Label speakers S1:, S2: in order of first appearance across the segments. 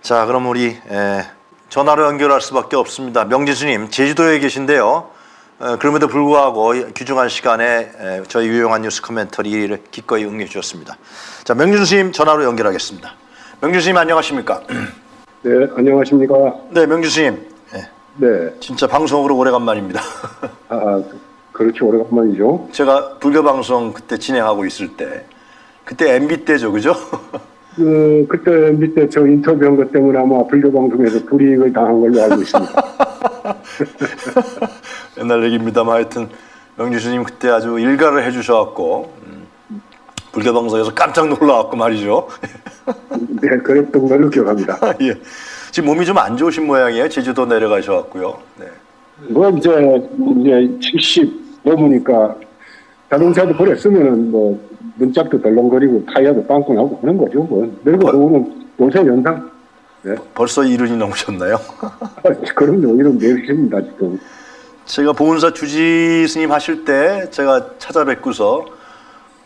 S1: 자, 그럼 우리 전화로 연결할 수밖에 없습니다. 명진 스님, 제주도에 계신데요. 그럼에도 불구하고 귀중한 시간에 저희 유용한 뉴스 코멘터리를 기꺼이 응해 주셨습니다. 자, 명진 스님 전화로 연결하겠습니다. 명진 스님 안녕하십니까?
S2: 네, 안녕하십니까?
S1: 네, 명진 스님.
S2: 네.
S1: 진짜 방송으로 오래간만입니다.
S2: 그렇게 오래간만이죠.
S1: 제가 불교 방송 그때 진행하고 있을 때, 그때 MB 때죠, 그죠?
S2: 그때 밑에 저 인터뷰한 것 때문에 아마 불교 방송에서 불이익을 당한 걸로 알고 있습니다.
S1: 옛날 얘기입니다만 하여튼 명진 스님 그때 아주 일가를 해주셔갖고 불교 방송에서 깜짝 놀라갖고 말이죠.
S2: 네, 그랬던 걸로 기억합니다.
S1: 예. 지금 몸이 좀 안 좋으신 모양이에요. 제주도 내려가셔갖고요. 네.
S2: 뭐 이제 70 넘으니까 자동차도 버려 쓰면은 뭐 문짝도 덜렁거리고 타이어도 빵꾸나고 그런 거죠. 뭐 늙어오는 요새 연상. 네.
S1: 벌써 이른이 넘으셨나요?
S2: 그럼요. 이런 내리십니다 지금.
S1: 제가 보은사 주지 스님 하실 때 제가 찾아뵙고서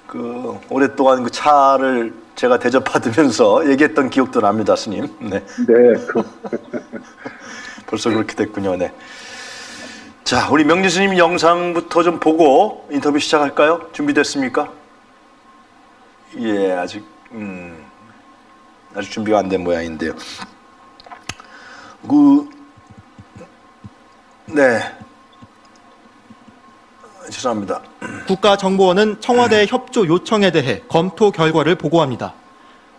S1: 그 오랫동안 그 차를 제가 대접받으면서 얘기했던 기억도 납니다, 스님. 네.
S2: 네.
S1: 벌써 그렇게 됐군요. 네. 자, 우리 명진 스님 영상부터 좀 보고 인터뷰 시작할까요? 준비됐습니까? 예, 아직 준비가 안 된 모양인데요. 네. 죄송합니다.
S3: 국가정보원은 청와대의 협조 요청에 대해 검토 결과를 보고합니다.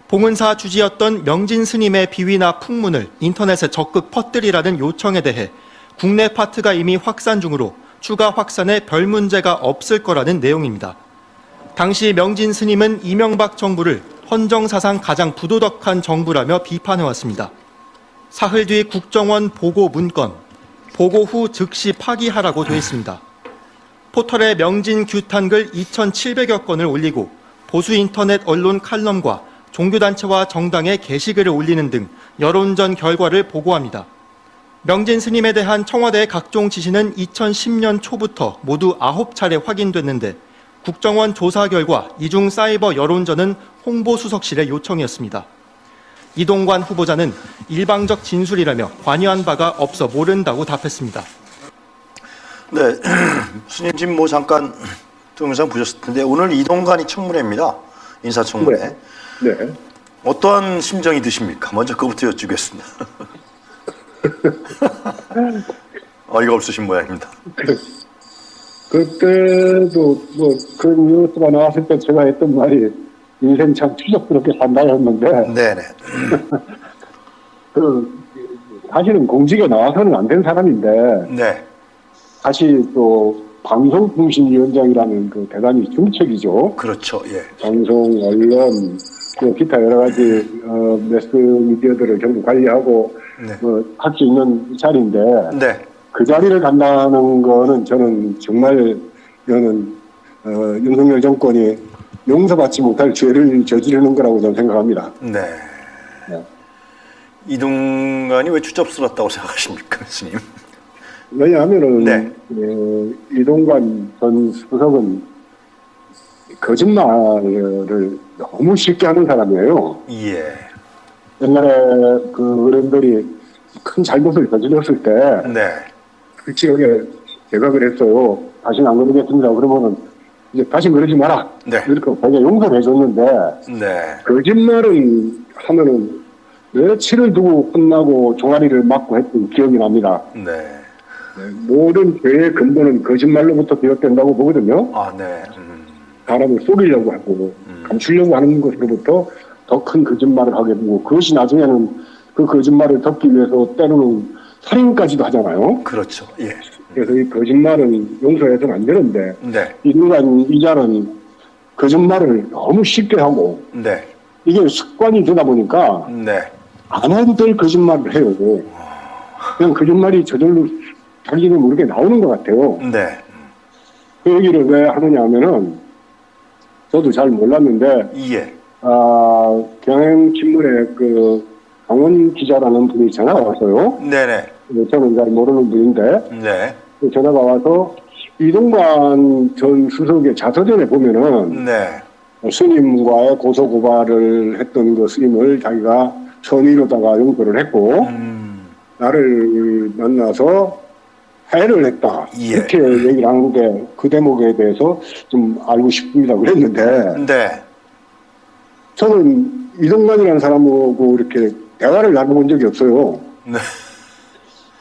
S3: 봉은사 주지였던 명진 스님의 비위나 풍문을 인터넷에 적극 퍼뜨리라는 요청에 대해 국내 파트가 이미 확산 중으로 추가 확산에 별 문제가 없을 거라는 내용입니다. 당시 명진 스님은 이명박 정부를 헌정사상 가장 부도덕한 정부라며 비판해왔습니다. 사흘 뒤 국정원 보고 문건, 보고 후 즉시 파기하라고 돼 있습니다. 포털에 명진 규탄글 2,700여 건을 올리고 보수 인터넷 언론 칼럼과 종교단체와 정당의 게시글을 올리는 등 여론전 결과를 보고합니다. 명진 스님에 대한 청와대의 각종 지시는 2010년 초부터 모두 9차례 확인됐는데 국정원 조사 결과 이중 사이버 여론전은 홍보수석실의 요청이었습니다. 이동관 후보자는 일방적 진술이라며 관여한 바가 없어 모른다고 답했습니다.
S1: 네, 스님 지금 뭐 잠깐 동영상 보셨을 텐데 오늘 이동관이 청문회입니다. 인사청문회.
S2: 네. 네.
S1: 어떠한 심정이 드십니까? 먼저 그것부터 여쭙겠습니다. 어이가 없으신 모양입니다.
S2: 그때도 뭐 그런 뉴스가 나왔을 때 제가 했던 말이 인생 참 추적스럽게 산다였는데
S1: 네네.
S2: 사실은 공직에 나와서는 안 된 사람인데
S1: 네.
S2: 다시 또 방송통신위원장이라는 그 대단히 중책이죠.
S1: 그렇죠. 예.
S2: 방송, 언론, 그 기타 여러 가지 매스미디어들을 전부 관리하고
S1: 네.
S2: 할 수 있는 자리인데
S1: 네.
S2: 그 자리를 간다는 거는 저는 정말 이거는 윤석열 정권이 용서받지 못할 죄를 저지르는 거라고 저는 생각합니다.
S1: 네.
S2: 네.
S1: 이동관이 왜 추접스럽다고 생각하십니까, 스님?
S2: 왜냐하면은
S1: 네.
S2: 이동관 전 수석은 거짓말을 너무 쉽게 하는 사람이에요.
S1: 예.
S2: 옛날에 그 어른들이 큰 잘못을 저질렀을 때
S1: 네.
S2: 그 지역에 제가 그랬어요. 다시는 안 그러겠습니다. 그러면은 이제 다시 그러지 마라.
S1: 네.
S2: 이렇게 되게 용서를 해줬는데
S1: 네.
S2: 거짓말을 하면은 며칠을 두고 혼나고 종아리를 맞고 했던 기억이 납니다.
S1: 네.
S2: 모든 죄의 근본은 거짓말로부터 비롯된다고 보거든요.
S1: 아, 네.
S2: 사람을 속이려고 하고 감추려고 하는 것으로부터 더 큰 거짓말을 하게 되고 그것이 나중에는 그 거짓말을 덮기 위해서 때로는 살인까지도 하잖아요.
S1: 그렇죠. 예.
S2: 그래서 이 거짓말은 용서해서는 안 되는데
S1: 네.
S2: 인간 이자는 거짓말을 너무 쉽게 하고
S1: 네.
S2: 이게 습관이 되다 보니까
S1: 네.
S2: 안 해도 될 거짓말을 해요. 그냥 거짓말이 저절로 자기는 모르게 나오는 것 같아요.
S1: 네.
S2: 그 얘기를 왜 하느냐 하면은 저도 잘 몰랐는데
S1: 예.
S2: 경향신문에 그 강원 기자라는 분이 전화가 왔어요.
S1: 네네.
S2: 저는 잘 모르는 분인데
S1: 네.
S2: 전화가 와서 이동관 전 수석의 자서전에 보면은
S1: 네.
S2: 스님과의 고소고발을 했던 그 스님을 자기가 선의로다가 용서를 했고 나를 만나서 화해를 했다.
S1: 예.
S2: 이렇게 얘기를 하는데 그 대목에 대해서 좀 알고 싶습니다. 그랬는데
S1: 네.
S2: 저는 이동관이라는 사람하고 이렇게 대화를 나눠본 적이 없어요.
S1: 네.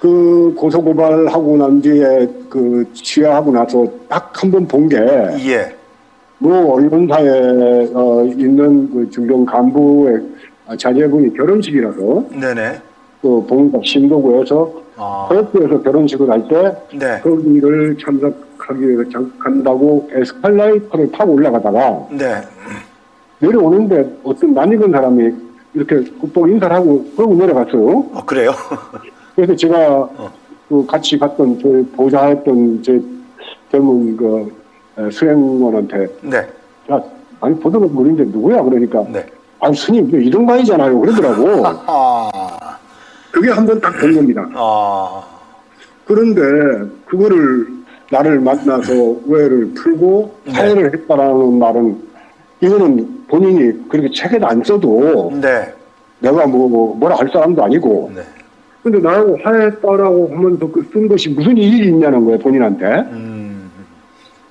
S2: 그 고소고발하고 난 뒤에 그 취하하고 나서 딱 한 번 본 게
S1: 예.
S2: 뭐 언론사에 있는 그 중견 간부의 자제분이 결혼식이라서
S1: 네네.
S2: 그 봉사 신도구에서 허역도에서 결혼식을 할 때
S1: 네.
S2: 거기를 참석하기 위해서 간다고 에스컬레이터를 타고 올라가다가
S1: 네.
S2: 내려오는데 어떤 낯익은 사람이 이렇게 꼭 인사를 하고 그러고 내려갔어요.
S1: 그래요?
S2: 그래서 제가 그 같이 갔던 저 보좌했던 제 젊은 그 수행원한테
S1: 네.
S2: 야, 아니 보던 분인데 누구야 그러니까
S1: 네.
S2: 아니 스님 이동관이잖아요 그러더라고. 그게 한 번 딱 본 겁니다. 그런데 그거를 나를 만나서 오해를 풀고 화해를 했다라는 말은 이거는 본인이 그렇게 책에도 안 써도
S1: 네.
S2: 내가 뭐라 할 사람도 아니고
S1: 네.
S2: 근데 나하고 화해했다라고 하면서 그 쓴 것이 무슨 일이 있냐는 거예요 본인한테.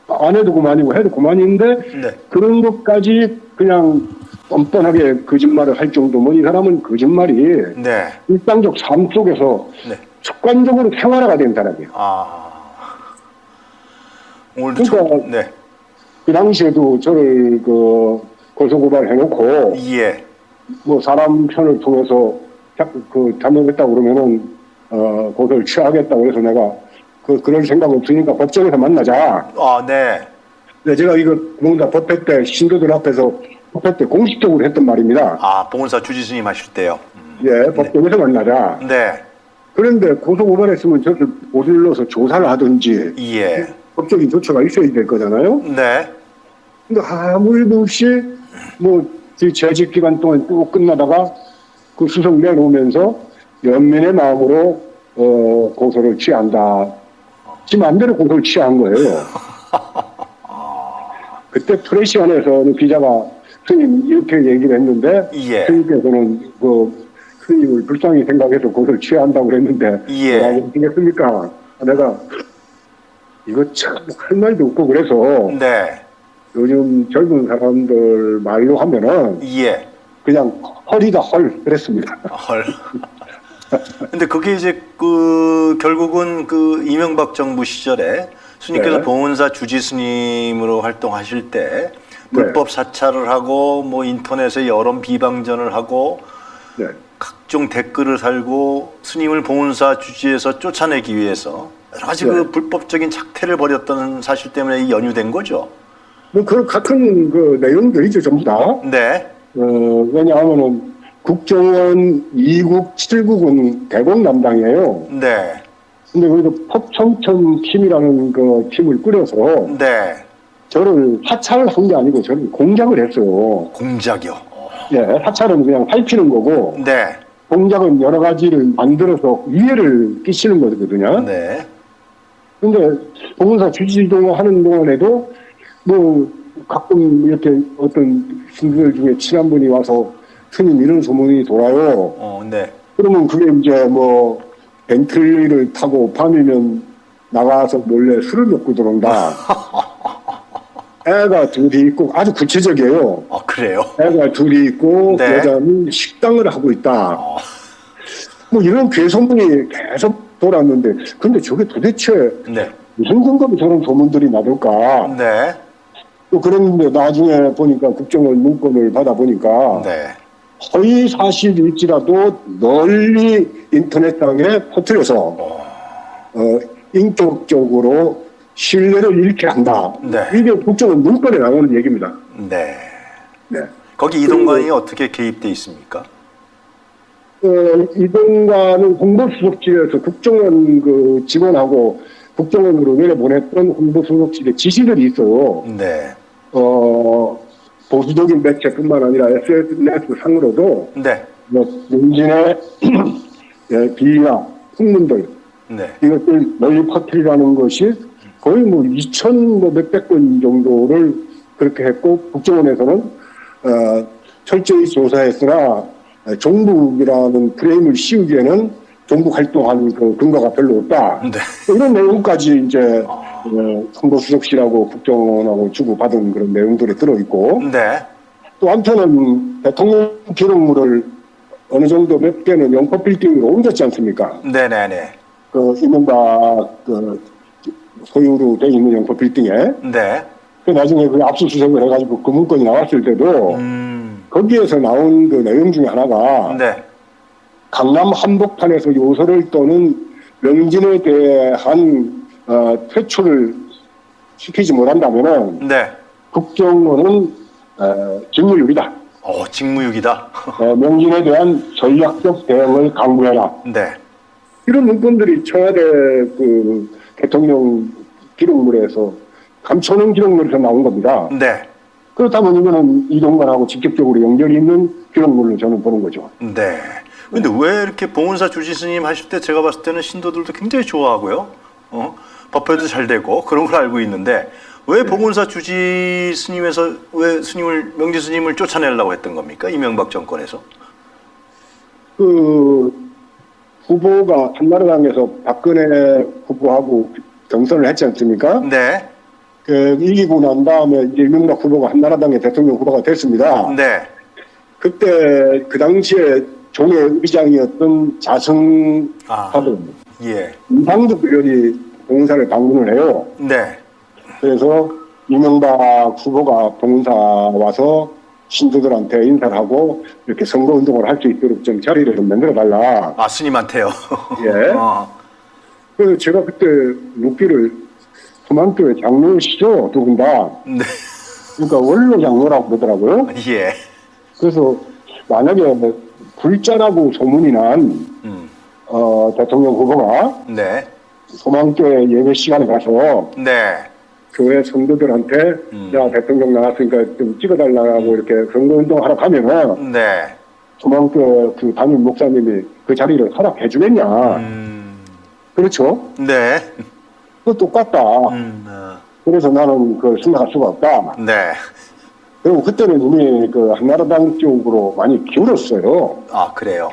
S2: 안 해도 그만이고 해도 그만인데
S1: 네.
S2: 그런 것까지 그냥 뻔뻔하게 거짓말을 할 정도면 이 사람은 거짓말이
S1: 네.
S2: 일상적 삶 속에서
S1: 네.
S2: 습관적으로 생활화가 된 사람이에요.
S1: 오늘도
S2: 그러니까
S1: 네.
S2: 그 당시에도 저를 그 고소고발 해놓고
S1: 예.
S2: 뭐 사람 편을 통해서 그 잘못했다고 그러면은 고소를 취하겠다고 해서 내가 그럴 생각 없으니까 법정에서 만나자.
S1: 네.
S2: 네, 제가 이거 뭔가 법회 때 신도들 앞에서 법회 때 공식적으로 했던 말입니다.
S1: 봉은사 주지스님 하실 때요.
S2: 예, 법정에서 만나자.
S1: 네.
S2: 그런데 고소고발했으면 저를 모질러서 조사를 하든지
S1: 예.
S2: 법적인 조처가 있어야 될 거잖아요.
S1: 네.
S2: 근데 아무 일도 없이 뭐 재직 기간 동안 쭉 끝나다가 그 수석 내놓으면서 연민의 마음으로 고소를 취한다. 지 마음대로 고소를 취한 거예요. 그때 프레시 안에서는 기자가 스님 이렇게 얘기를 했는데
S1: 예.
S2: 스님께서는 그 스님을 불쌍히 생각해서 고소를 취한다고 그랬는데
S1: 예.
S2: 뭐라고 하겠습니까? 내가 이거 참 할 말도 없고 그래서
S1: 네.
S2: 요즘 젊은 사람들 말로 하면은
S1: 예.
S2: 그냥 헐이다 헐 그랬습니다.
S1: 헐. 근데 그게 이제 결국은 이명박 정부 시절에 스님께서
S2: 네.
S1: 봉은사 주지스님으로 활동하실 때 불법 사찰을 하고 뭐 인터넷에 여론 비방전을 하고
S2: 네.
S1: 각종 댓글을 달고 스님을 봉은사 주지에서 쫓아내기 위해서 여러 가지 그 불법적인 착태를 벌였던 사실 때문에 이 연유된 거죠.
S2: 뭐 그런 같은 그 내용들이죠 전부 다.
S1: 네.
S2: 왜냐하면은 국정원 2국 7국은 대공 담당이에요.
S1: 네.
S2: 근데 거기서 법청천 팀이라는 그 팀을 꾸려서
S1: 네.
S2: 저를 사찰을 한 게 아니고 저를 공작을 했어요.
S1: 공작이요.
S2: 예, 사찰은 그냥 살피는 거고
S1: 네.
S2: 공작은 여러 가지를 만들어서 위해를 끼치는 거거든요.
S1: 네.
S2: 근데 봉은사 주지동 하는 동안에도 뭐 가끔 이렇게 어떤 신들 중에 친한 분이 와서 스님 이런 소문이 돌아요.
S1: 네.
S2: 그러면 그게 이제 뭐 벤틀리를 타고 밤이면 나가서 몰래 술을 먹고 들어온다. 애가 둘이 있고 아주 구체적이에요.
S1: 그래요?
S2: 애가 둘이 있고
S1: 네.
S2: 여자는 식당을 하고 있다. 뭐 이런 괴소문이 계속 돌았는데 근데 저게 도대체
S1: 네.
S2: 무슨 근거로 저런 소문들이 나돌까?
S1: 네.
S2: 또 그랬는데 나중에 보니까 국정원 문건을 받아보니까
S1: 네.
S2: 허위 사실일지라도 널리 인터넷상에 퍼뜨려서 인격적으로 신뢰를 잃게 한다.
S1: 네.
S2: 이게 국정원 문건에 나오는 얘기입니다.
S1: 네.
S2: 네.
S1: 거기 이동관이 어떻게 개입돼 있습니까?
S2: 이동관은 홍보수석실에서 국정원 그 직원하고 국정원으로 내려보냈던 홍보수석실의 지시들이 있어요.
S1: 네.
S2: 보수적인 매체뿐만 아니라 SNS 상으로도
S1: 네.
S2: 문진의 비위나 풍문들
S1: 네.
S2: 이것들 널리 퍼뜨리라는 것이 거의 뭐 2,000 몇백 건 정도를 그렇게 했고 국정원에서는 철저히 조사했으나 종북이라는 프레임을 씌우기에는 종북 활동하는 그 근거가 별로 없다.
S1: 네.
S2: 이런 내용까지 이제 홍보수석실하고 국정원하고 주고받은 그런 내용들이 들어있고,
S1: 네.
S2: 또 한편은 대통령 기록물을 어느 정도 몇 개는 영포 빌딩으로 옮겼지 않습니까?
S1: 네네네.
S2: 그 이명박 그 소유로 돼 있는 영포 빌딩에.
S1: 네.
S2: 그 나중에 그 압수수색을 해가지고 그 문건이 나왔을 때도 거기에서 나온 그 내용 중에 하나가
S1: 네.
S2: 강남 한복판에서 요소를 떠는 명진에 대한 퇴출을 시키지 못한다면은
S1: 네.
S2: 국정원은 직무유기다.
S1: 직무유기다.
S2: 명진에 대한 전략적 대응을 강구해라.
S1: 네.
S2: 이런 문건들이 청와대 그 대통령 기록물에서 감춰놓은 기록물에서 나온 겁니다.
S1: 네.
S2: 그렇다면 이거는 이동관하고 직접적으로 연결이 있는 기록물로 저는 보는 거죠.
S1: 네. 근데 왜 이렇게 봉은사 주지 스님 하실 때 제가 봤을 때는 신도들도 굉장히 좋아하고요. 법회도 잘 되고 그런 걸 알고 있는데 왜 봉은사 주지 스님에서 왜 스님을 명진 스님을 쫓아내려고 했던 겁니까? 이명박 정권에서?
S2: 그 후보가 한나라당에서 박근혜 후보하고 경선을 했지 않습니까?
S1: 네.
S2: 그 이기고 난 다음에 이제 이명박 후보가 한나라당의 대통령 후보가 됐습니다.
S1: 네.
S2: 그때 그 당시에 종의 의장이었던 자승하고
S1: 예.
S2: 이상득 의원이 봉은사를 방문을 해요.
S1: 네.
S2: 그래서 이명박 후보가 봉은사 와서 신도들한테 인사를 하고 이렇게 선거운동을 할 수 있도록 좀 자리를 좀 만들어달라.
S1: 스님한테요.
S2: 예. 그래서 제가 그때 묻기를 소망교회 장로시죠? 두 분 다.
S1: 네.
S2: 그러니까 원로 장로라고 그러더라고요.
S1: 예.
S2: 그래서 만약에 불자라고 소문이 난 대통령 후보가
S1: 네.
S2: 소망교회 예배 시간에 가서
S1: 네.
S2: 교회 성도들한테 야 대통령 나왔으니까 좀 찍어달라고 이렇게 선거운동 하러 가면은
S1: 네.
S2: 소망교회 그 담임 목사님이 그 자리를 허락해 주겠냐. 그렇죠?
S1: 네.
S2: 그거 똑같다. 그래서 나는 그걸 생각할 수가 없다.
S1: 네.
S2: 그리고 그때는 이미 그 한나라당 쪽으로 많이 기울었어요.
S1: 그래요.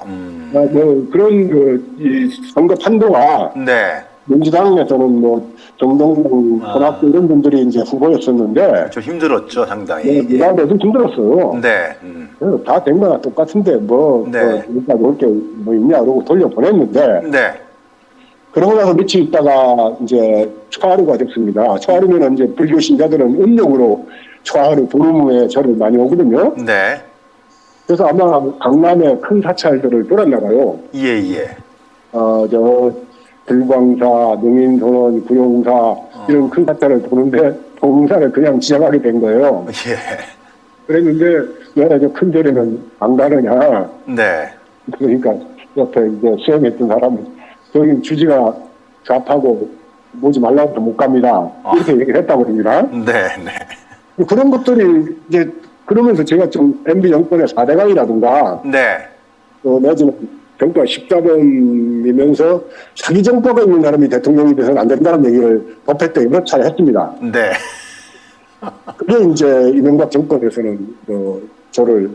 S2: 뭐 그런 이 선거 판도가
S1: 네.
S2: 민주당에서는 뭐 정동영, 손학규 이런 분들이 이제 후보였었는데
S1: 좀 힘들었죠, 상당히.
S2: 나도 힘들었어요.
S1: 네.
S2: 그래서 다 된 거나 똑같은데
S1: 네.
S2: 그러니까 놀게 뭐 있냐 그러고 돌려보냈는데
S1: 네.
S2: 그러고 나서 며칠 있다가 이제 초하루가 됐습니다. 초하루면 이제 불교 신자들은 음력으로 초하루 보름후에 절을 많이 오거든요.
S1: 네.
S2: 그래서 아마 강남에 큰 사찰들을 돌았나 봐요.
S1: 예.
S2: 저 들광사, 능인선원, 구용사 이런 큰 사찰을 도는데 봉사를 그냥 지나가게 된 거예요.
S1: 예.
S2: 그랬는데 왜 이제 큰 절에는 안 가느냐.
S1: 네.
S2: 그러니까 옆에 이제 수행했던 사람은 저기 주지가 좌파고 보지 말라고 해도 못 갑니다. 이렇게 얘기를 했다고 합니다.
S1: 네.
S2: 그런 것들이 이제 그러면서 제가 좀 MB 정권의 4대강이라든가
S1: 네.
S2: 내지는 정권 14번이면서 사기 정보가 있는 사람이 대통령이 돼서는 안 된다는 얘기를 법회 때 여러 차례 했습니다.
S1: 네.
S2: 그게 이제 이명박 정권에서는 저를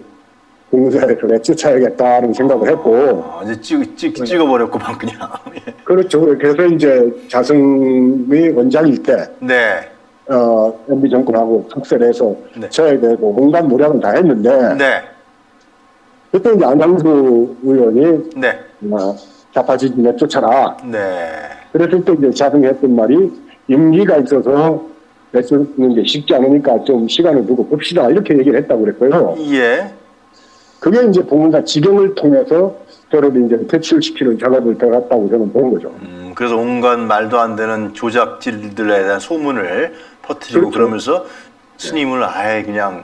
S2: 공사에서 내쫓아야겠다는 생각을 했고.
S1: 이제 찍어버렸구만, 그냥.
S2: 그렇죠. 그래서 이제 자승이 원장일 때.
S1: 네.
S2: MB 정권하고 특세를
S1: 네.
S2: 쳐야 되고 온갖 노력은 다 했는데.
S1: 네.
S2: 그때 이제 안상수 의원이.
S1: 네.
S2: 좌파 지지 내쫓아라.
S1: 네.
S2: 그랬을 때 이제 자승했던 말이 임기가 있어서 내쫓는 게 쉽지 않으니까 좀 시간을 두고 봅시다. 이렇게 얘기를 했다고 그랬고요.
S1: 예.
S2: 그게 이제 봉은사 지경을 통해서 저를 이제 퇴출시키는 작업을 들어갔다고 저는 보는 거죠.
S1: 그래서 온갖 말도 안 되는 조작질들에 대한 소문을 퍼뜨리고
S2: 그렇죠.
S1: 그러면서 스님을 아예 그냥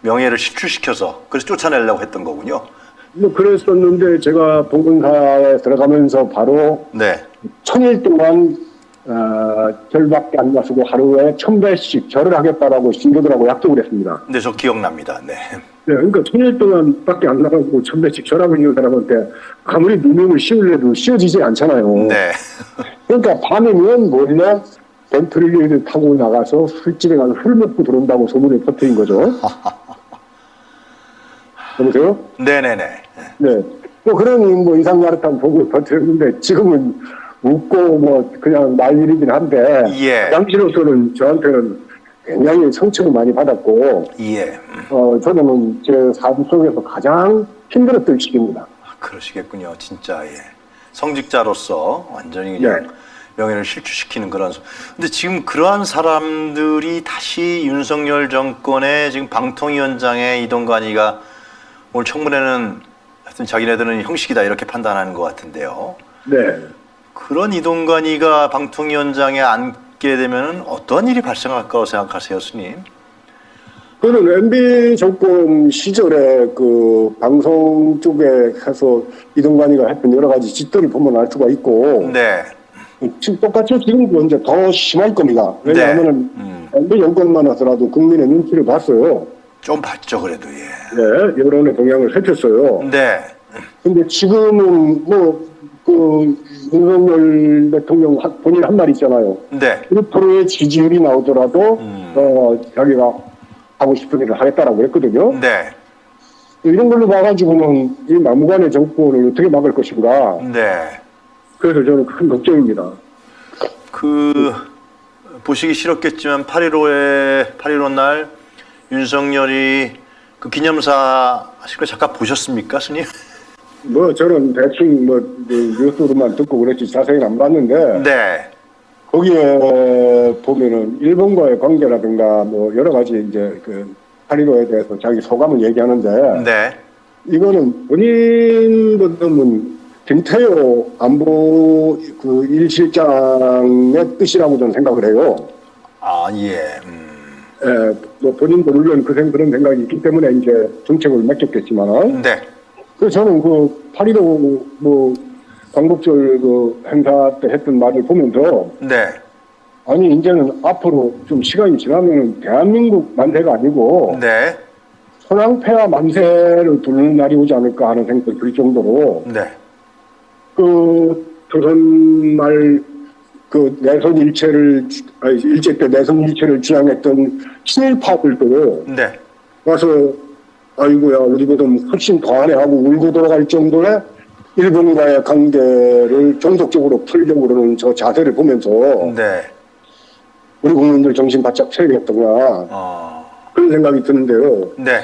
S1: 명예를 실추시켜서 그래서 쫓아내려고 했던 거군요.
S2: 뭐 그랬었는데 제가 봉은사에 들어가면서 바로
S1: 네.
S2: 1000일 동안 절밖에 안 마시고 하루에 1000배씩 절을 하겠다라고 신도들하고 약속을 했습니다.
S1: 네, 저 기억납니다. 네.
S2: 네, 그러니까 1000일 동안밖에 안 나가고 1000배씩 절하고 있는 사람한테 아무리 누명을 씌우려도 씌워지지 않잖아요.
S1: 네.
S2: 그러니까 밤이면 몰래 벤트리를 타고 나가서 술집에 가서 술 먹고 들어온다고 소문을 퍼뜨린 거죠. 여보세요?
S1: 네네네.
S2: 네. 뭐 그러니 뭐 이상야릇한 보고 버텼는데 지금은 웃고 뭐 그냥 말일이긴 한데
S1: 예.
S2: 당시로서는 저한테는 굉장히 상처를 많이 받았고
S1: 예.
S2: 저는 제 삶 속에서 가장 힘들었던 시기입니다.
S1: 그러시겠군요. 진짜 예. 성직자로서 완전히 그냥
S2: 네.
S1: 명예를 실추시키는 그런. 근데 지금 그러한 사람들이 다시 윤석열 정권의 지금 방통위원장의 이동관이가 오늘 청문회는 하여튼 자기네들은 형식이다 이렇게 판단하는 것 같은데요.
S2: 네.
S1: 그런 이동관이가 방통위원장에 앉게 되면 어떤 일이 발생할 거라고 생각하세요, 스님?
S2: 저는 MB 정권 시절에 그 방송 쪽에 해서 이동관이가 했던 여러 가지 짓들을 보면 알 수가 있고
S1: 네.
S2: 지금 똑같이 지금도 이제 더 심할 겁니다. 왜냐하면
S1: 네.
S2: MB 정권만 하더라도 국민의 눈치를 봤어요.
S1: 좀 봤죠, 그래도 예.
S2: 네, 여론의 동향을 살폈어요.
S1: 네.
S2: 근데 지금은 그 윤석열 대통령 본인 한 말 있잖아요.
S1: 네.
S2: 1%의 지지율이 나오더라도 자기가 하고 싶은 일을 하겠다라고 했거든요.
S1: 네.
S2: 이런 걸로 봐가지고는 이 막무가내 정권을 어떻게 막을 것인가.
S1: 네.
S2: 그래서 저는 큰 걱정입니다.
S1: 보시기 싫었겠지만 8.15 날 윤석열이 그 기념사 하실 거 잠깐 보셨습니까, 스님?
S2: 뭐 저는 대충 뉴스로만 듣고 그랬지 자세히는 안 봤는데
S1: 네.
S2: 거기에 보면은 일본과의 관계라든가 뭐 여러 가지 이제 그 8.15에 대해서 자기 소감을 얘기하는데
S1: 네.
S2: 이거는 본인보다는 김태효 안보 그 1실장의 뜻이라고 저는 생각을 해요.
S1: 아, 예.
S2: 뭐 본인도 물론 그런 생각이 있기 때문에 이제 정책을 맡겼겠지만,
S1: 네.
S2: 그래서 저는 그 8.15 뭐 광복절 그 행사 때 했던 말을 보면서,
S1: 네.
S2: 아니 이제는 앞으로 좀 시간이 지나면 대한민국 만세가 아니고
S1: 네.
S2: 천황폐하 만세를 부르는 날이 오지 않을까 하는 생각이 들 정도로
S1: 네.
S2: 그 조선말 그 내선 일체를 일제 때 내선 일체를 주장했던 친일파들도
S1: 네.
S2: 와서 아이고야 우리보다 훨씬 더하네 하고 울고 돌아갈 정도의 일본과의 관계를 종속적으로 풀려고 그러는 저 자세를 보면서
S1: 네.
S2: 우리 국민들 정신 바짝 차리겠구나 그런 생각이 드는데요.
S1: 네.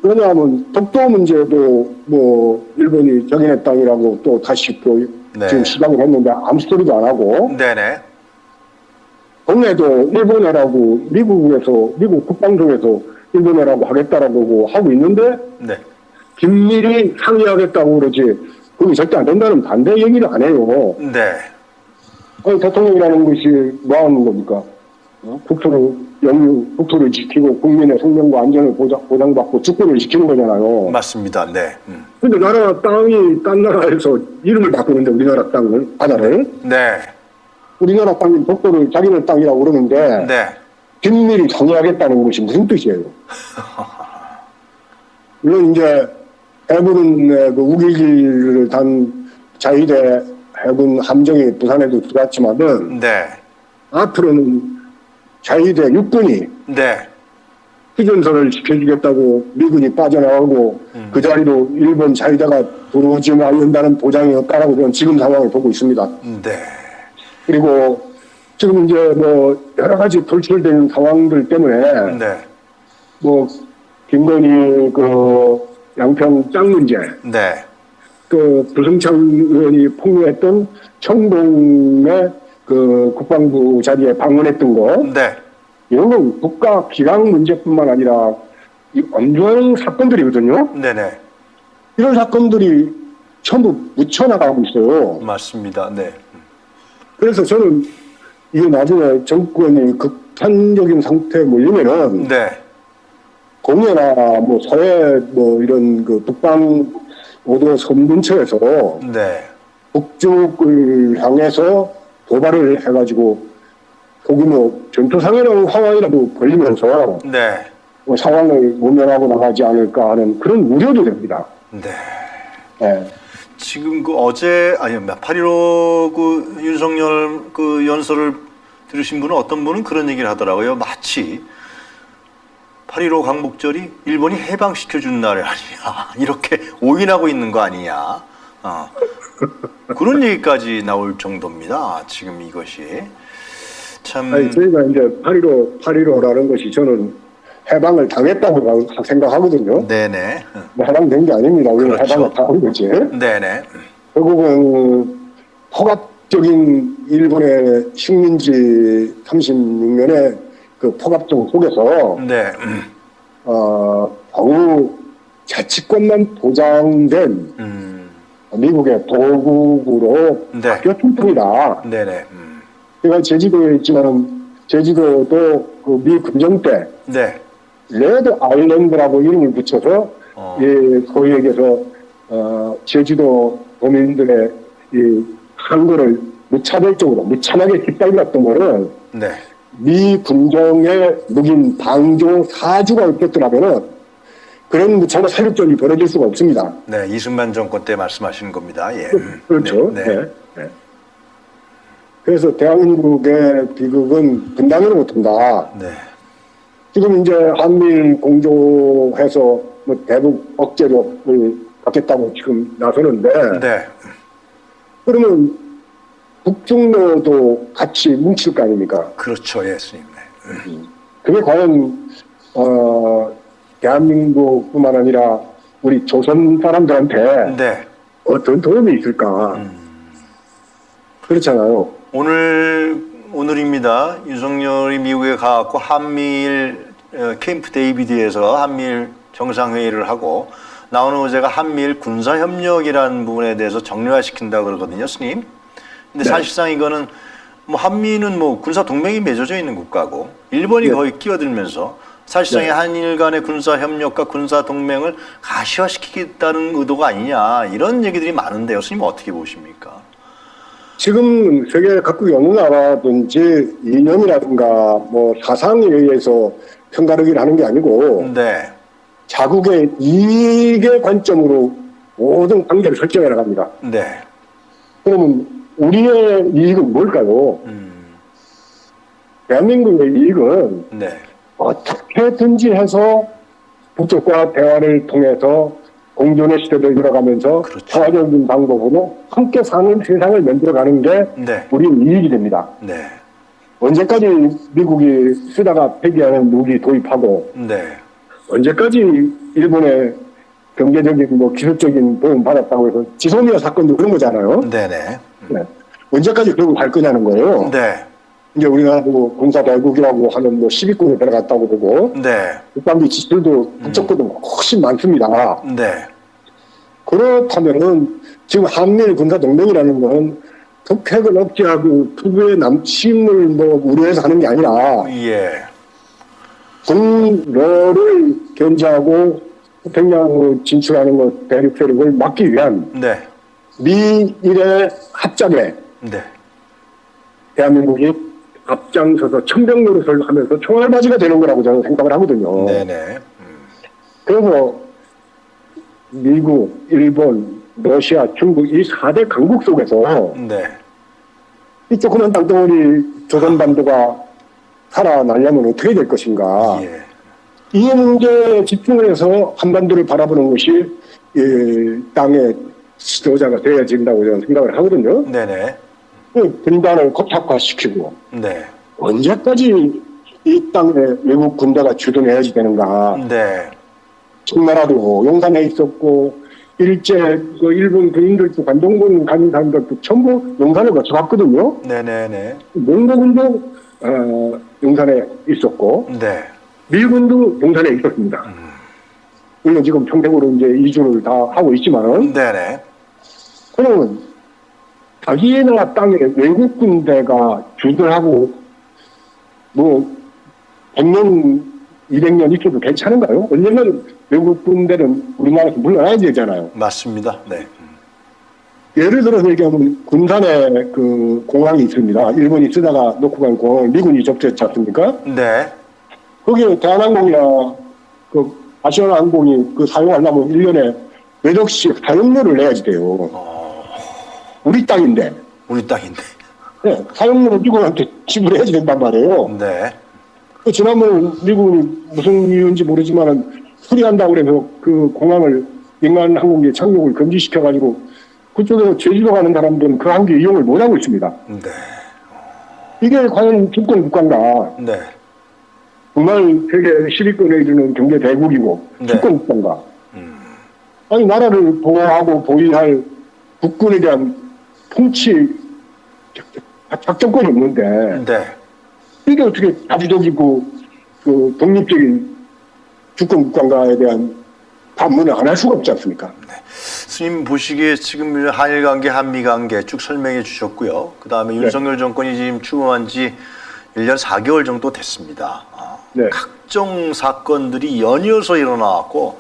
S2: 왜냐하면 독도 문제도 뭐 일본이 자기네 땅이라고 또 다시 또
S1: 네.
S2: 지금 시작을 했는데 아무 소리도 안 하고
S1: 네네.
S2: 국내도 일본어라고 미국 국방성에서 일본어라고 하겠다라고 하고 있는데
S1: 네.
S2: 긴밀히 상의하겠다고 그러지 그게 절대 안 된다는 반대 얘기를 안 해요.
S1: 네.
S2: 아니, 대통령이라는 것이 뭐 하는 겁니까? 국토를 지키고 국민의 생명과 안전을 보장받고 주권을 지키는 거잖아요.
S1: 맞습니다. 네.
S2: 근데 나라 땅이 딴 나라에서 이름을 바꾸는데 우리나라 땅을 바다를
S1: 네.
S2: 우리나라 땅인 독도를 자기네 땅이라고 그러는데
S1: 네.
S2: 긴밀히 상의하겠다는 것이 무슨 뜻이에요? 물론 이제 해군의 그 우길기를 단 자위대 해군 함정이 부산에도 들어왔지만은
S1: 네.
S2: 앞으로는 자위대 육군이
S1: 네.
S2: 휴전선을 지켜주겠다고 미군이 빠져나가고 그 자리로 일본 자위대가 들어오지 않는다는 보장이 없다라고 저는 지금 상황을 보고 있습니다.
S1: 네.
S2: 그리고 지금 이제 뭐 여러 가지 돌출된 상황들 때문에
S1: 네.
S2: 뭐 김건희 그 양평 짱 문제,
S1: 네.
S2: 그 부승창 의원이 폭로했던 청동의 그 국방부 자리에 방문했던 거,
S1: 네.
S2: 이런 건 국가 기강 문제뿐만 아니라 이 엄중한 사건들이거든요.
S1: 네네.
S2: 이런 사건들이 전부 묻혀나가고 있어요.
S1: 맞습니다. 네.
S2: 그래서 저는 이게 나중에 정권이 극단적인 상태에 몰리면은
S1: 네.
S2: 공해나 뭐 서해 뭐 이런 그 북방 오도 섬 근처에서
S1: 네.
S2: 북쪽을 향해서 도발을 해가지고 소규모 전투상해랑 상황이라도 걸리면서
S1: 네.
S2: 뭐 상황을 모면하고 나가지 않을까 하는 그런 우려도 됩니다.
S1: 네.
S2: 네.
S1: 지금 그 어제 8.15 그 윤석열 그 연설을 들으신 분은 어떤 분은 그런 얘기를 하더라고요. 마치 8.15 광복절이 일본이 해방시켜준 날 아니냐. 이렇게 오인하고 있는 거 아니냐. 그런 얘기까지 나올 정도입니다. 지금 이것이. 참.
S2: 아니, 저희가 이제 8.15라는 것이 저는 해방을 당했다고 생각하거든요.
S1: 네네.
S2: 해방된 게 아닙니다. 우리는
S1: 그렇죠.
S2: 해방을 당한 거지.
S1: 네네.
S2: 결국은 포갑적인 일본의 식민지 36년의 그 포갑종 속에서
S1: 네.
S2: 겨우 자치권만 보장된 미국의 도국으로
S1: 네.
S2: 바뀌었을 뿐이다.
S1: 네네.
S2: 제가 제주도에 있지만 제주도도 그 미 군정 때
S1: 네.
S2: 레드 아일랜드라고 이름을 붙여서 거기에게서 제주도 도민들의 이 항거를 무차별적으로 무참하게 짓밟았던 거는
S1: 네.
S2: 미 군정의 묵인 방조 사주가 없었더라면은 그런 무참한 사륙전이 벌어질 수가 없습니다.
S1: 네. 이승만 정권 때 말씀하시는 겁니다. 예.
S2: 그렇죠.
S1: 네.
S2: 네. 네. 그래서 대한민국의 비극은 분단으로 못한다.
S1: 네.
S2: 지금 이제 한미일 공조해서 뭐 대북 억제력을 갖겠다고 지금 나서는데
S1: 네.
S2: 그러면 북중로도 같이 뭉칠 거 아닙니까?
S1: 그렇죠. 예, 스님. 네.
S2: 그게 과연 대한민국뿐만 아니라 우리 조선 사람들한테
S1: 네.
S2: 어떤 도움이 있을까? 그렇잖아요.
S1: 오늘입니다. 윤석열이 미국에 가갖고 한미일 캠프 데이비드에서 한미일 정상회의를 하고 나오는 의제가 한미일 군사협력이라는 부분에 대해서 정례화시킨다 그러거든요, 스님. 근데
S2: 네.
S1: 사실상 이거는 뭐 한미는 뭐 군사 동맹이 맺어져 있는 국가고 일본이
S2: 네.
S1: 거의 끼어들면서 사실상
S2: 네.
S1: 한일 간의 군사 협력과 군사 동맹을 가시화시키겠다는 의도가 아니냐 이런 얘기들이 많은데요, 스님 어떻게 보십니까?
S2: 지금 세계 각국의 어느 나라든지 이념이라든가 뭐 사상에 의해서 편가르기를 하는 게 아니고
S1: 네,
S2: 자국의 이익의 관점으로 모든 관계를 설정해 나갑니다.
S1: 네,
S2: 그러면 우리의 이익은 뭘까요? 대한민국의 이익은
S1: 네,
S2: 어떻게든지 해서 북쪽과 대화를 통해서 공존의 시대를 이뤄가면서
S1: 그렇죠.
S2: 평화적인 방법으로 함께 사는 세상을 만들어가는 게
S1: 네,
S2: 우리 이익이 됩니다.
S1: 네,
S2: 언제까지 미국이 쓰다가 폐기하는 무기 도입하고
S1: 네,
S2: 언제까지 일본의 경제적인 뭐 기술적인 도움 받았다고 해서 지소미아 사건도 그런 거잖아요.
S1: 네, 네,
S2: 네. 언제까지 그러고 갈 거냐는 거예요.
S1: 네,
S2: 이제 우리나라도 공사대국이라고 하는 뭐 10위권에 들어갔다고 보고
S1: 네,
S2: 국방비 지출도 국적보다 훨씬 많습니다.
S1: 네,
S2: 그렇다면은 지금 한미일 군사동맹이라는 건 북핵을 억제하고 투구의 남침을 뭐 우려해서 하는 게 아니라
S1: 예,
S2: 군러를 견제하고 태평양으로 진출하는 것 대륙 세력을 막기 위한
S1: 네,
S2: 미일의 합작에
S1: 네,
S2: 대한민국이 앞장서서 천병 노릇을 하면서 총알바지가 되는 거라고 저는 생각을 하거든요.
S1: 네, 네,
S2: 그래서 미국, 일본, 러시아, 중국 이 4대 강국 속에서
S1: 네,
S2: 이 조그만 땅덩어리 조선반도가 살아나려면 어떻게 될 것인가.
S1: 예,
S2: 이 문제에 집중을 해서 한반도를 바라보는 것이 땅의 지도자가 되어야 된다고 저는 생각을 하거든요.
S1: 네, 네,
S2: 그 분단을 고착화시키고
S1: 네,
S2: 언제까지 이 땅에 외국 군대가 주둔해야지 되는가.
S1: 네,
S2: 청나라도 용산에 있었고 일제 그 일본 군인들도 관동군 가는 사람들도 전부 용산을 거쳐갔거든요.
S1: 네, 네, 네,
S2: 몽고군도 용산에 있었고
S1: 네,
S2: 미군도 용산에 있었습니다. 물론 지금 평택으로 이제 이주를 다 하고 있지만
S1: 네, 네,
S2: 그러면 자기의 나라 땅에 외국 군대가 주둔하고 뭐 100년 200년 있어도 괜찮은가요? 언젠가는 외국 군대는 우리나라에서 물러나야 되잖아요.
S1: 맞습니다. 네,
S2: 예를 들어서 얘기하면 군산에 그 공항이 있습니다. 일본이 쓰다가 놓고 간 공항을 미군이 접수했지 않습니까?
S1: 네,
S2: 거기에 대한항공이나 그 아시아나항공이 그 사용하려면 1년에 몇 억씩 사용료를 내야지 돼요. 우리 땅인데.
S1: 우리 땅인데.
S2: 네, 사용료를 미국한테 지불해야지 된단 말이에요.
S1: 네,
S2: 그 지난번 미국이 무슨 이유인지 모르지만은 수리한다고 그래서 그 공항을 민간 항공기 착륙을 금지시켜가지고 그쪽에서 제주도 가는 사람들은 그 항기 이용을 못하고 있습니다.
S1: 네.
S2: 이게 과연 주권 국가인가?
S1: 네.
S2: 정말 세계 10위권에 이르는 경제 대국이고
S1: 네.
S2: 주권 국가인가? 아니 나라를 보호하고 보위할 국군에 대한 통치 작전권이 없는데
S1: 네.
S2: 이게 어떻게 자주적이고 그 독립적인 주권 국가인가에 대한 반문을 안 할 수가 없지 않습니까?
S1: 스님 보시기에 지금 한일 관계, 한미 관계 쭉 설명해 주셨고요. 그 다음에
S2: 네.
S1: 윤석열 정권이 지금 출범한 지 1년 4개월 정도 됐습니다.
S2: 네.
S1: 각종 사건들이 연이어서 일어나왔고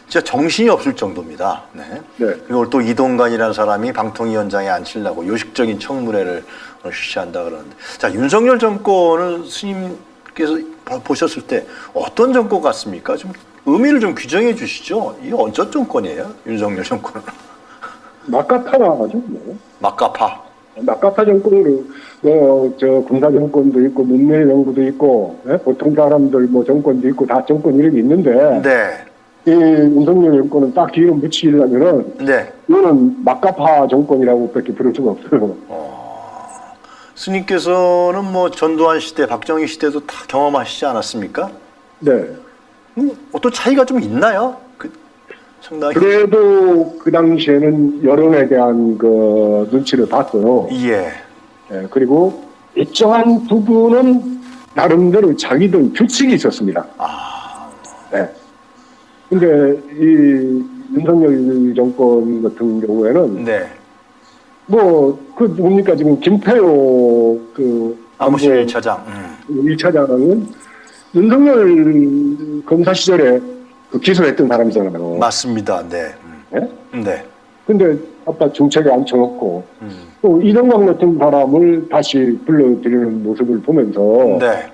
S1: 진짜 정신이 없을 정도입니다. 네.
S2: 네.
S1: 그리고 또 이동관이라는 사람이 방통위원장에 앉히려고 요식적인 청문회를 실시한다 그러는데, 자, 윤석열 정권은 스님께서 보셨을 때 어떤 정권 같습니까? 좀 의미를 좀 규정해 주시죠. 이게 어떤 정권이에요? 윤석열 정권은.
S2: 막가파라 하죠. 뭐.
S1: 막가파.
S2: 막가파 정권으로 저 군사 정권도 있고 문명 정부도 있고 보통 사람들 뭐 정권도 있고 다 정권 이름이 있는데
S1: 네.
S2: 이 윤석열 정권은 딱 기름 붙이려면은
S1: 네.
S2: 이거는 막가파 정권이라고밖에 부를 수가 없어요.
S1: 스님께서는 뭐 전두환 시대, 박정희 시대도 다 경험하시지 않았습니까?
S2: 네.
S1: 어떤 차이가 좀 있나요? 상당히.
S2: 그래도 그 당시에는 여론에 대한 그 눈치를 봤어요.
S1: 예.
S2: 예, 그리고 일정한 부분은 나름대로 자기들 규칙이 있었습니다. 네. 근데 이 윤석열 정권 같은 경우에는
S1: 네.
S2: 그 뭡니까 지금 김태호 그
S1: 안보실 1차장.
S2: 1차장은 윤석열 검사 시절에 그 기소했던 사람이잖아요.
S1: 맞습니다. 네.
S2: 네?
S1: 네.
S2: 근데 아까 정책에 앉혀놓고 또 이정광 같은 사람을 다시 불러들이는 모습을 보면서
S1: 네.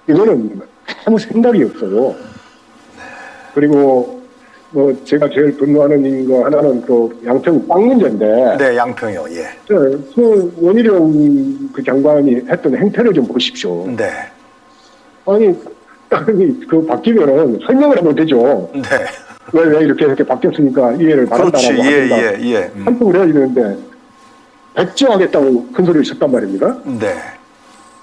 S2: 이거는 아무 생각이 없어요. 그리고 뭐 제가 제일 분노하는 거 하나는 또 양평 빵 문제인데
S1: 네, 양평이요. 예.
S2: 그 원희룡 그 장관이 했던 행태를 좀 보십시오.
S1: 네.
S2: 아니 그 바뀌면은 설명을 하면 되죠.
S1: 네.
S2: 왜 이렇게 바뀌었으니까 이해를
S1: 그렇지.
S2: 바란다라고
S1: 예.
S2: 한쪽으로 해야 되는데 백지화하겠다고 큰 소리를 쳤단 말입니다.
S1: 네.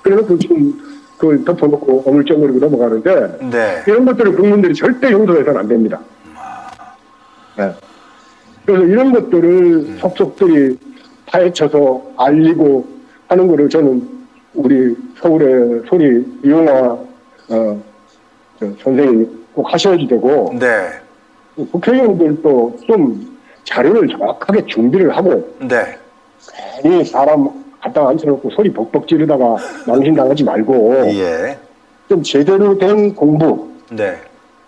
S2: 그래서 지금 그걸 덮어놓고 어물쩡거리고 넘어가는데
S1: 네.
S2: 이런 것들을 국민들이 절대 용서해서는 안 됩니다. 네. 그래서 이런 것들을 속속들이 파헤쳐서 알리고 하는 거를 저는 우리 서울의 소리 이용화 선생님이 꼭 하셔야지 되고
S1: 네.
S2: 국회의원들도 좀 자료를 정확하게 준비를 하고
S1: 네.
S2: 괜히 사람 갖다 앉혀놓고 소리 벅벅 지르다가 망신당하지 말고
S1: 예.
S2: 좀 제대로 된 공부
S1: 네.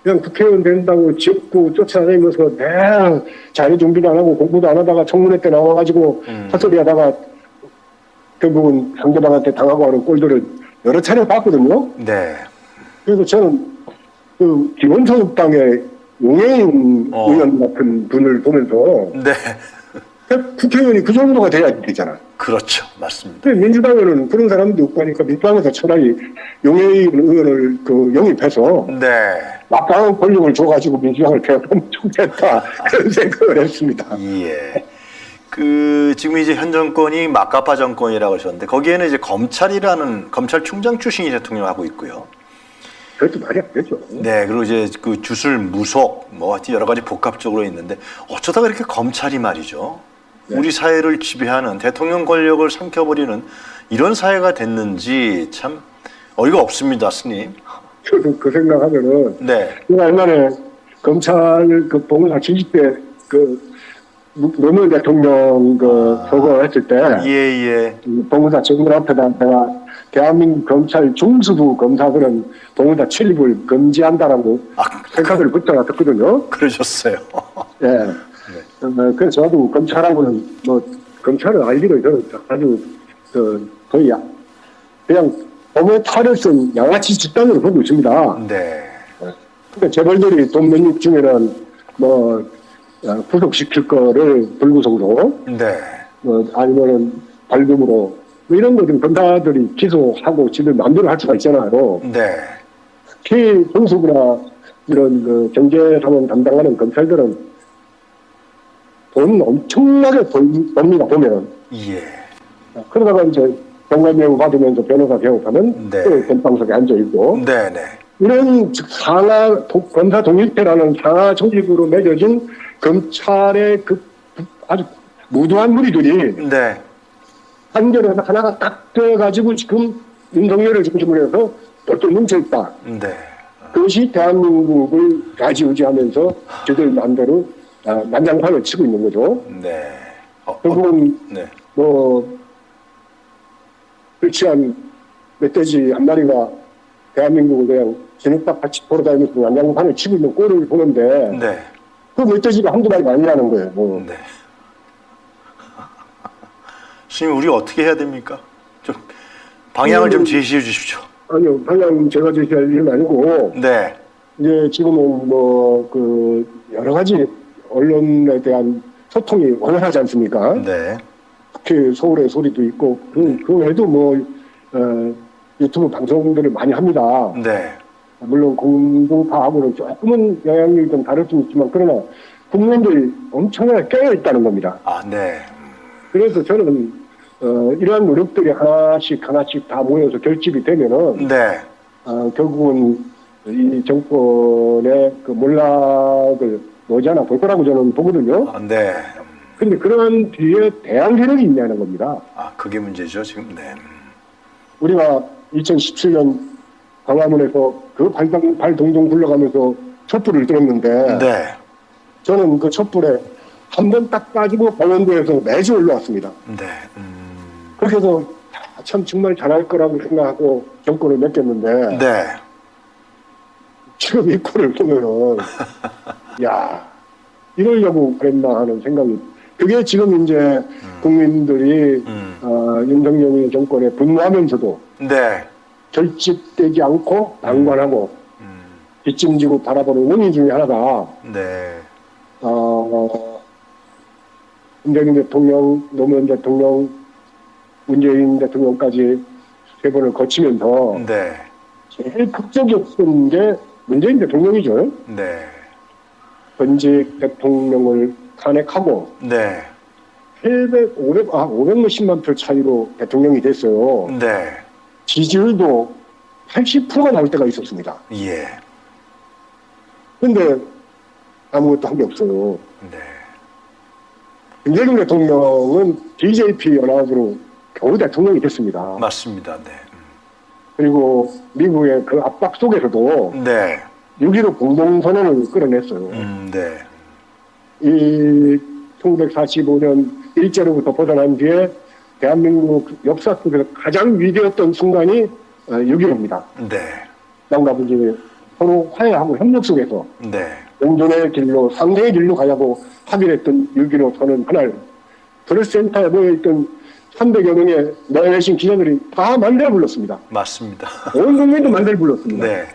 S2: 그냥 국회의원 된다고 짓고 쫓아다니면서 자료 준비도 안 하고 공부도 안 하다가 청문회 때 나와가지고 헛소리 하다가 결국은 상대방한테 당하고 하는 꼴들을 여러 차례 봤거든요.
S1: 네.
S2: 그래서 저는 그 기본소득당의 용해인 의원 같은 분을 보면서
S1: 네.
S2: 국회의원이 그 정도가 돼야 되잖아.
S1: 그렇죠. 맞습니다.
S2: 근데 민주당에는 그런 사람도 없고 하니까 민주당에서 차라리 용해인 의원을 그 영입해서
S1: 네.
S2: 막강한 권력을 줘가지고 민주당을 개혁하면 좋겠다 그런 생각을 했습니다.
S1: 예. 지금 이제 현 정권이 막가파 정권이라고 하셨는데 거기에는 이제 검찰총장 출신이 대통령을 하고 있고요.
S2: 그것도 말이 안 되죠.
S1: 네, 그리고 이제 그 주술 무속 뭐 하여튼 여러 가지 복합적으로 있는데 어쩌다가 이렇게 검찰이 말이죠.
S2: 네.
S1: 우리 사회를 지배하는 대통령 권력을 삼켜버리는 이런 사회가 됐는지 참 어이가 없습니다, 스님.
S2: 저도 그 생각하면은
S1: 네.
S2: 얼마나 검찰 그 봉사 70대 그 노무현 대통령 그 서거했을 때
S1: 예.
S2: 봉사 정문 앞에다 내가 대한민국 검찰 중수부 검사들은 봉사 출입을 금지한다라고 생각을 붙여놨었거든요.
S1: 그러셨어요.
S2: 예. 그래서 저도 검찰하고는 검찰을 알기로 저는 아주 거의 그냥 법의 탈을 쓴 양아치 집단으로 보고 있습니다.
S1: 네.
S2: 그러니까 재벌들이 돈 몇 육 중에는 구속시킬 거를 불구속으로
S1: 네.
S2: 아니면은 벌금으로 뭐 이런 거든 검사들이 기소하고 지들 마음대로 할 수가 있잖아요.
S1: 네.
S2: 특히 공수부나 이런 그 경제상황 담당하는 검찰들은 돈 엄청나게 법니다, 보면.
S1: 예.
S2: 그러다가 이제 병관예우 받으면서 변호사 개업하면
S1: 네.
S2: 또 건방석에 앉아있고.
S1: 네네.
S2: 이런 검사 동일태라는 상하 조직으로 맺어진 검찰의 그 아주 무도한 무리들이
S1: 네.
S2: 한결에서 하나가 딱 돼가지고 지금 윤석열을 중심으로 해서 똘똘 뭉쳐있다.
S1: 네.
S2: 그것이 대한민국을 좌지우지하면서 저들 마음대로 난장판을 치고 있는 거죠.
S1: 네.
S2: 결국은
S1: 네.
S2: 뭐 그렇지 않은 멧돼지 한 마리가 대한민국을 그냥 진흙밥 같이 돌아다니면서 난장판을 치고 있는 꼴을 보는데
S1: 네.
S2: 그 멧돼지가 한두 마리가 아니라는 거예요. 뭐.
S1: 네. 스님, 우리 어떻게 해야 됩니까? 좀 방향을 좀 제시해 주십시오.
S2: 아니요, 방향 제가 제시할 일은 아니고
S1: 네.
S2: 이제 지금은 뭐 그 여러 가지 언론에 대한 소통이 원활하지 않습니까?
S1: 네.
S2: 특히 서울의 소리도 있고 그 외에도 뭐 유튜브 방송들을 많이 합니다.
S1: 네.
S2: 물론 공중파하고는 조금은 영향력이 좀 다를 수 있지만 그러나 국민들이 엄청나게 깨어 있다는 겁니다.
S1: 아, 네.
S2: 그래서 저는 이러한 노력들이 하나씩 다 모여서 결집이 되면은
S1: 네.
S2: 결국은 이 정권의 그 몰락을 머지않아 볼 거라고 저는 보거든요.
S1: 아, 네.
S2: 그런데 그러한 뒤에 대안 세력이 있냐는 겁니다.
S1: 아, 그게 문제죠, 지금. 네.
S2: 우리가 2017년 광화문에서 그 발동동 굴러가면서 촛불을 들었는데
S1: 네.
S2: 저는 그 촛불에 한 번 딱 빠지고 강원도에서 매주 올라왔습니다.
S1: 네.
S2: 그렇게 해서 참 정말 잘할 거라고 생각하고 정권을 맡겼는데
S1: 네.
S2: 지금 이 꼴을 보면은 야 이러려고 그랬나 하는 생각이 그게 지금 이제 국민들이 윤석열 정권에 분노하면서도
S1: 네.
S2: 결집되지 않고 방관하고 뒷짐지고 바라보는 원인 중에 하나가
S1: 네.
S2: 문재인 대통령, 노무현 대통령, 문재인 대통령까지 세 번을 거치면서
S1: 네.
S2: 제일 극적이었던 게 문재인 대통령이죠.
S1: 네.
S2: 전직 대통령을 탄핵하고
S1: 네.
S2: 500 몇십만 표 차이로 대통령이 됐어요.
S1: 네.
S2: 지지율도 80%가 나올 때가 있었습니다.
S1: 예.
S2: 근데 아무것도 한 게 없어요.
S1: 네.
S2: 문재인 대통령은 DJP 연합으로 겨우 대통령이 됐습니다.
S1: 맞습니다. 네.
S2: 그리고 미국의 그 압박 속에서도
S1: 네.
S2: 6.15 공동선언을 끌어냈어요.
S1: 네.
S2: 이 1945년 일제로부터 벗어난 뒤에 대한민국 역사 속에서 가장 위대했던 순간이 6.15입니다.
S1: 네.
S2: 남과 북이 서로 화해하고 협력 속에서
S1: 네.
S2: 공존의 길로 상생의 길로 가자고 합의했던 6.15 선언 하나를 프레스센터에 모여있던 300여 명의 내외신 기자들이 다 만대를 불렀습니다.
S1: 맞습니다.
S2: 온 국민도 만대를 불렀습니다.
S1: 네.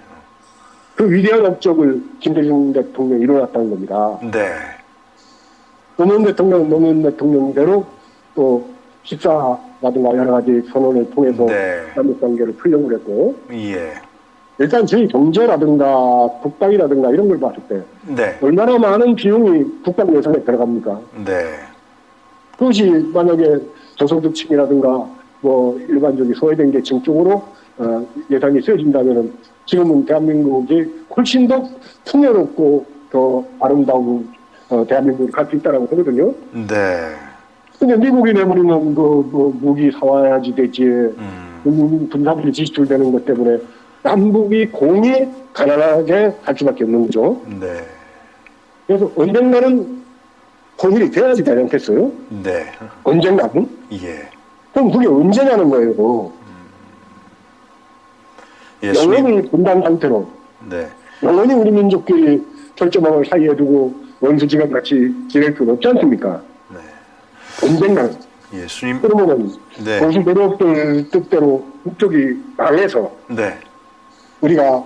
S2: 그 위대한 업적을 김대중 대통령이 이뤄놨다는 겁니다.
S1: 네.
S2: 노무현 대통령대로 또 식사라든가 여러 가지 선언을 통해서
S1: 네.
S2: 남북관계를 풀려고 그랬고
S1: 예.
S2: 일단 저희 경제라든가 국방이라든가 이런 걸 봤을 때
S1: 네.
S2: 얼마나 많은 비용이 국방 예산에 들어갑니까?
S1: 네.
S2: 그것이 만약에 저소득층이라든가 뭐 일반적인 소외된 계층 쪽으로 예산이 쓰여진다면은 지금은 대한민국이 훨씬 더 풍요롭고 더 아름다운 대한민국을 갈 수 있다라고 하거든요.
S1: 네.
S2: 근데 미국이 내버리는 뭐 무기 사와야지 되지 군사비 지출되는 것 때문에 남북이 공이 가난하게 갈 수밖에 없는 거죠.
S1: 네.
S2: 그래서 언젠가는 통일이 돼야지 되지 않겠어요?
S1: 네.
S2: 언젠가는?
S1: 예.
S2: 그럼 그게 언제냐는 거예요.
S1: 예. 스님.
S2: 영원히 분단 상태로
S1: 네.
S2: 영원히 우리 민족끼리 철조망을 사이에 두고 원수지간 같이 지낼 수는 없지 않습니까?
S1: 네.
S2: 언젠가는.
S1: 예. 스님.
S2: 그러면은
S1: 네.
S2: 보수 대로들 뜻대로 북쪽이 망해서
S1: 네.
S2: 우리가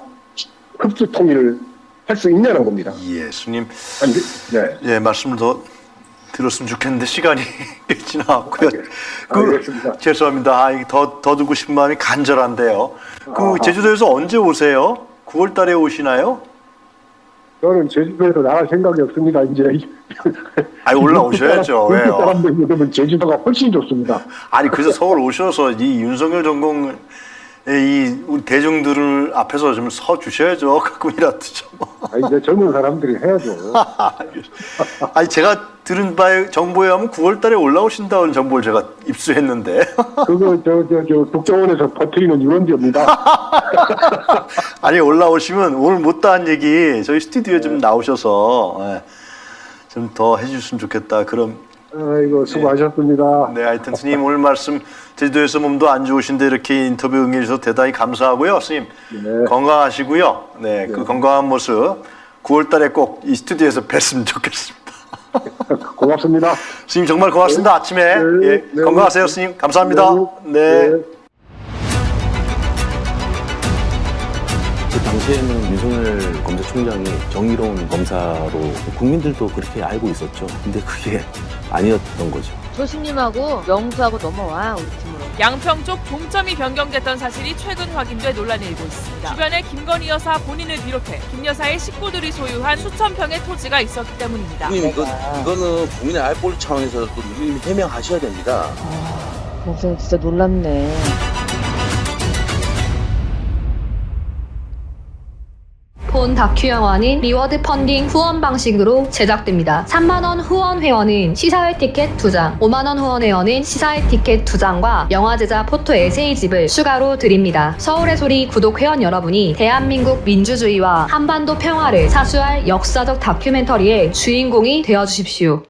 S2: 흡수 통일을 할 수 있냐는 겁니다.
S1: 예. 스님.
S2: 네.
S1: 예. 말씀을 더 들었으면 좋겠는데 시간이 지나왔고요.
S2: 알겠습니다.
S1: 죄송합니다. 더 듣고 싶은 마음이 간절한데요. 제주도에서 언제 오세요? 9월 달에 오시나요?
S2: 저는 제주도에서 나갈 생각이 없습니다. 이제
S1: 올라오셔야죠. 왜요?
S2: 사람들이 제주도가 훨씬 좋습니다.
S1: 그래서 서울 오셔서 이 윤석열 전공의 우리 대중들을 앞에서 좀 서 주셔야죠. 가끔이라도 좀.
S2: 이제 젊은 사람들이 해야죠.
S1: 제가 들은 바의 정보에 하면 9월 달에 올라오신다는 정보를 제가 입수했는데.
S2: 그거 저 국정원에서 퍼뜨리는 유언지입니다.
S1: 올라오시면 오늘 못다한 얘기 저희 스튜디오에 좀 나오셔서 좀 더 해주셨으면 좋겠다. 그럼
S2: 아이고 수고하셨습니다.
S1: 네, 하여튼 스님 오늘 말씀 제주도에서 몸도 안 좋으신데 이렇게 인터뷰 응해주셔서 대단히 감사하고요. 스님
S2: 네.
S1: 건강하시고요. 네, 그 건강한 모습 9월 달에 꼭 이 스튜디오에서 뵀으면 좋겠습니다.
S2: 고맙습니다.
S1: 스님 정말 고맙습니다. 아침에
S2: 네, 네,
S1: 건강하세요, 스님. 감사합니다. 네.
S4: 그 당시에는 윤석열 검사총장이 정의로운 검사로 국민들도 그렇게 알고 있었죠. 근데 그게 아니었던 거죠.
S5: 조심님하고 명수하고 넘어와 우리 팀으로.
S6: 양평 쪽 종점이 변경됐던 사실이 최근 확인돼 논란이 일고 있습니다. 주변에 김건희 여사 본인을 비롯해 김 여사의 식구들이 소유한 수천 평의 토지가 있었기 때문입니다.
S7: 누님 이거는 국민의 알 보리 차원에서 또 누님이 해명하셔야 됩니다.
S5: 동생 진짜 놀랍네.
S8: 본 다큐 영화는 리워드 펀딩 후원 방식으로 제작됩니다. 3만원 후원 회원은 시사회 티켓 2장, 5만원 후원 회원은 시사회 티켓 2장과 영화 제작 포토 에세이집을 추가로 드립니다. 서울의 소리 구독 회원 여러분이 대한민국 민주주의와 한반도 평화를 사수할 역사적 다큐멘터리의 주인공이 되어주십시오.